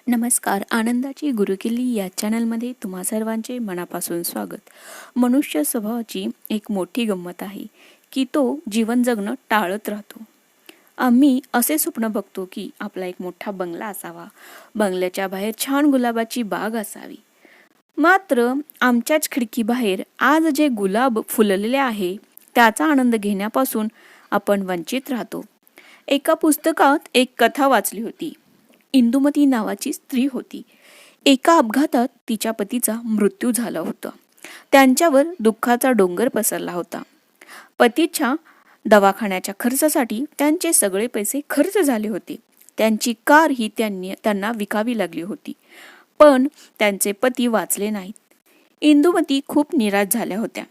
नमस्कार. आनंदाची गुरुकिल्ली या चॅनलमध्ये तुम्हा सर्वांचे मनापासून स्वागत. मनुष्य स्वभावाची एक मोठी गंमत आहे की तो जीवन जगणं टाळत राहतो. आम्ही असे स्वप्न बघतो की आपला एक मोठा बंगला असावा, बंगल्याच्या बाहेर छान गुलाबाची बाग असावी. मात्र आमच्याच खिडकीबाहेर आज जे गुलाब फुललेले आहे त्याचा आनंद घेण्यापासून आपण वंचित राहतो. एका पुस्तकात एक कथा वाचली होती. इंदुमती नावाची स्त्री होती. एका अपघातात तिच्या पतीचा मृत्यू झाला होता. त्यांच्यावर दुःखाचा डोंगर पसरला होता. पतीच्या दवाखान्याच्या खर्चासाठी त्यांचे सगळे पैसे खर्च झाले होते. त्यांची कार ही त्यांना विकावी लागली होती. पण त्यांचे पती वाचले नाहीत. इंदुमती खूप निराश झाल्या होत्या.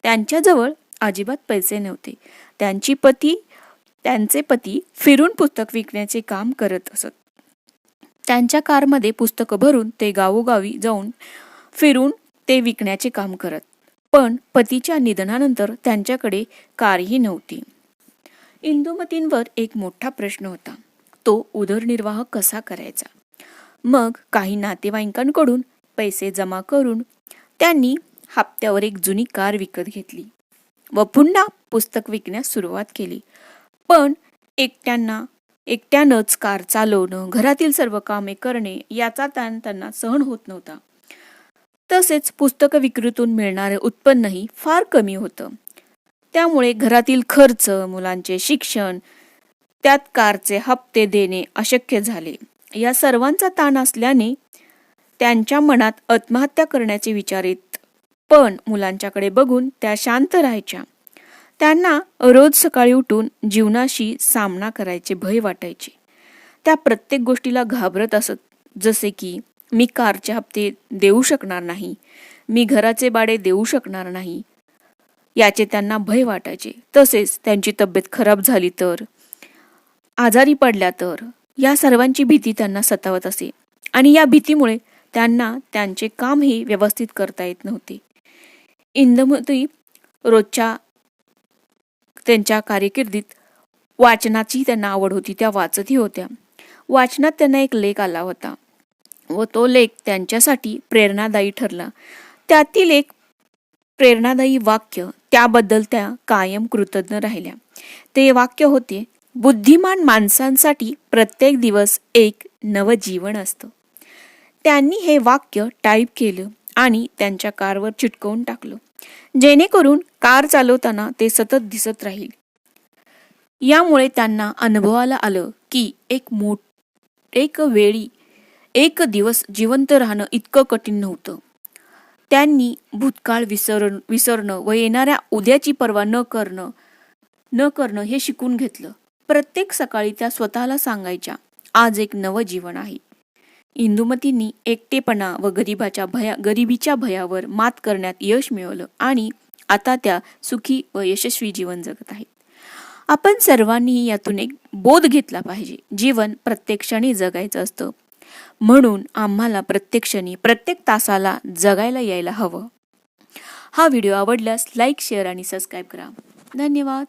त्यांच्याजवळ अजिबात पैसे नव्हते. त्यांचे पती फिरून पुस्तक विकण्याचे काम करत असत. त्यांच्या कारमध्ये पुस्तकं भरून ते गावोगावी जाऊन फिरून ते विकण्याचे काम करत. पण पतीच्या निधनानंतर त्यांच्याकडे कारही नव्हती. इंदुमतींवर एक मोठा प्रश्न होता. तो उदरनिर्वाह कसा करायचा. मग काही नातेवाईकांकडून पैसे जमा करून त्यांनी हप्त्यावर एक जुनी कार विकत घेतली व पुन्हा पुस्तक विकण्यास सुरुवात केली. पण एकट्यानंच कार चालवणं, घरातील सर्व कामे करणे याचा ताण त्यांना सहन होत नव्हता. तसेच पुस्तक विक्रीतून मिळणारे उत्पन्नही फार कमी होतं. त्यामुळे घरातील खर्च, मुलांचे शिक्षण, त्यात कारचे हप्ते देणे अशक्य झाले. या सर्वांचा ताण असल्याने त्यांच्या मनात आत्महत्या करण्याचे विचार येत. पण मुलांच्याकडे बघून त्या शांत राहायच्या. त्यांना रोज सकाळी उठून जीवनाशी सामना करायचे भय वाटायचे. त्या प्रत्येक गोष्टीला घाबरत असत. जसे की मी कारचे हप्ते देऊ शकणार नाही, मी घराचे भाडे देऊ शकणार नाही, याचे त्यांना भय वाटायचे. तसेच त्यांची तब्येत खराब झाली तर, आजारी पडल्या तर, या सर्वांची भीती त्यांना सतावत असे. आणि या भीतीमुळे त्यांना त्यांचे कामही व्यवस्थित करता येत नव्हते. इंदुमती रोजच्या त्यांच्या कारकिर्दीत वाचनाची त्यांना आवड होती. त्या वाचतही होत्या. वाचनात त्यांना एक लेख आला होता व तो लेख त्यांच्यासाठी प्रेरणादायी ठरला. त्यातील एक प्रेरणादायी वाक्य, त्याबद्दल त्या कायम कृतज्ञ राहिल्या. ते वाक्य होते, बुद्धिमान माणसांसाठी प्रत्येक दिवस एक नवं जीवन असतं. त्यांनी हे वाक्य टाईप केलं आणि त्यांच्या कारवर चिटकवून टाकलं, जेणेकरून कार चालवताना ते सतत दिसत राहील. यामुळे त्यांना अनुभवाला आलं की एक दिवस जिवंत राहणं इतकं कठीण नव्हतं. त्यांनी भूतकाळ विसरणं व येणाऱ्या उद्याची पर्वा न करणं हे शिकून घेतलं. प्रत्येक सकाळी त्या स्वतःला सांगायच्या, आज एक नवं जीवन आहे. इंदुमतींनी एकटेपणा व गरिबीच्या भयावर मात करण्यात यश मिळवलं आणि आता त्या सुखी व यशस्वी जीवन जगत आहेत. आपण सर्वांनी यातून एक बोध घेतला पाहिजे. जीवन प्रत्येक क्षणी जगायचं असतं, म्हणून आम्हाला प्रत्येक क्षणी, प्रत्येक तासाला जगायला यायला हवं. हा व्हिडिओ आवडल्यास लाईक, शेअर आणि सबस्क्राईब करा. धन्यवाद.